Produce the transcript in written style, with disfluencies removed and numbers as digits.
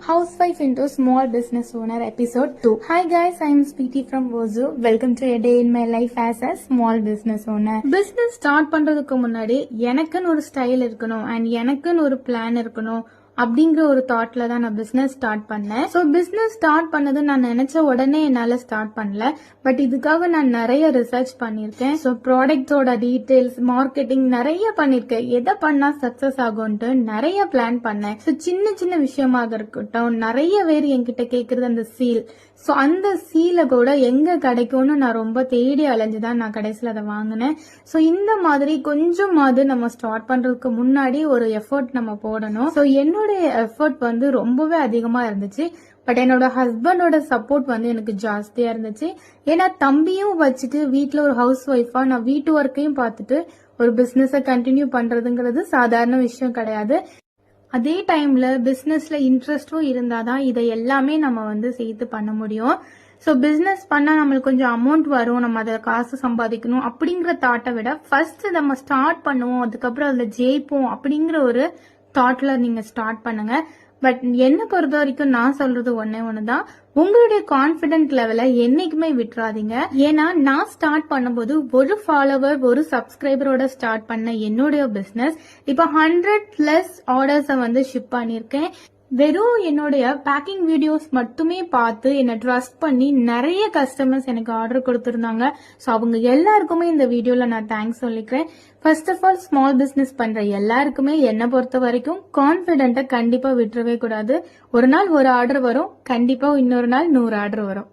Housewife into Small Business Owner Episode 2. Hi guys, I am Speety from Wozu. Welcome to a day in my life as a small business owner. Business start பண்றதுக்கு முன்னாடி எனக்குன்னு ஒரு style இருக்கணும் and எனக்குன்னு ஒரு plan இருக்கணும் அப்படிங்கிற ஒரு தாட்ல தான் நான் பிசினஸ் ஸ்டார்ட் பண்ணேன். ஸோ பிசினஸ் ஸ்டார்ட் பண்ணது நான் நினைச்ச உடனே என்னால ஸ்டார்ட் பண்ணல. பட் இதுக்காக நான் நிறைய ரிசர்ச் பண்ணியிருக்கேன். ஸோ ப்ராடக்ட்ஸோட டீடைல்ஸ், மார்க்கெட்டிங் நிறைய பண்ணிருக்கேன். எதை பண்ணா சக்சஸ் ஆகும்ட்டு நிறைய பிளான் பண்ணேன். ஸோ சின்ன சின்ன விஷயமாக இருக்கட்டும், நிறைய பேர் என்கிட்ட கேட்கறது அந்த சீல். ஸோ அந்த சீலை கூட எங்க கிடைக்கும்னு நான் ரொம்ப தேடி அலைஞ்சுதான் நான் கடைசியில் அதை வாங்கினேன். ஸோ இந்த மாதிரி கொஞ்சமாவது நம்ம ஸ்டார்ட் பண்றதுக்கு முன்னாடி ஒரு எஃபர்ட் நம்ம போடணும். ஸோ என்னோட எஃபர்ட் வந்து ரொம்பவே அதிகமா இருந்துச்சு. பட் என்னோட ஹஸ்பண்டோட சப்போர்ட் வந்து எனக்கு ஜாஸ்தியா இருந்துச்சு. ஏன்னா தம்பியும் வச்சுட்டு வீட்டுல ஒரு ஹவுஸ் ஒய்ஃபா நான் வீட்டு ஒர்க்கையும் பார்த்துட்டு ஒரு பிசினஸ கண்டினியூ பண்றதுங்கிறது சாதாரண விஷயம் கிடையாது. அதே டைம்ல பிசினஸ்ல இன்ட்ரெஸ்டும் இருந்தாதான் இதை எல்லாமே நம்ம வந்து சேர்த்து பண்ண முடியும். ஸோ பிசினஸ் பண்ணா நம்மளுக்கு கொஞ்சம் அமௌண்ட் வரும், நம்ம அதை காசு சம்பாதிக்கணும் அப்படிங்கிற தாட்டை விட ஃபர்ஸ்ட் நம்ம ஸ்டார்ட் பண்ணுவோம், அதுக்கப்புறம் அதுல ஜெயிப்போம் அப்படிங்கிற ஒரு தாட்ல நீங்க ஸ்டார்ட் பண்ணுங்க. பட் என்ன பொறுத்த வரைக்கும் நான் சொல்றது ஒண்ணுதான், உங்களுடைய கான்பிடன்ட் லெவலை என்னைக்குமே விட்டுறாதீங்க. ஏன்னா நான் ஸ்டார்ட் பண்ணும்போது ஒரு ஃபாலோவர், ஒரு சப்ஸ்கிரைபரோட ஸ்டார்ட் பண்ண என்னுடைய பிசினஸ் இப்ப 100+ ஆர்டர்ஸை வந்து ஷிப் பண்ணிருக்கேன். வெறும் என்னுடைய பேக்கிங் வீடியோஸ் மட்டுமே பார்த்து என்னை ட்ரஸ்ட் பண்ணி நிறைய கஸ்டமர்ஸ் எனக்கு ஆர்டர் கொடுத்திருந்தாங்க. ஸோ அவங்க எல்லாருக்குமே இந்த வீடியோல நான் தேங்க்ஸ் சொல்லிக்கிறேன். First of all small business பண்ற எல்லாருக்குமே என்னை பொறுத்த வரைக்கும் கான்பிடென்ட்டை கண்டிப்பா விட்டுறவே கூடாது. ஒரு நாள் ஒரு ஆர்டர் வரும், கண்டிப்பா இன்னொரு நாள் 100 ஆர்டர் வரும்.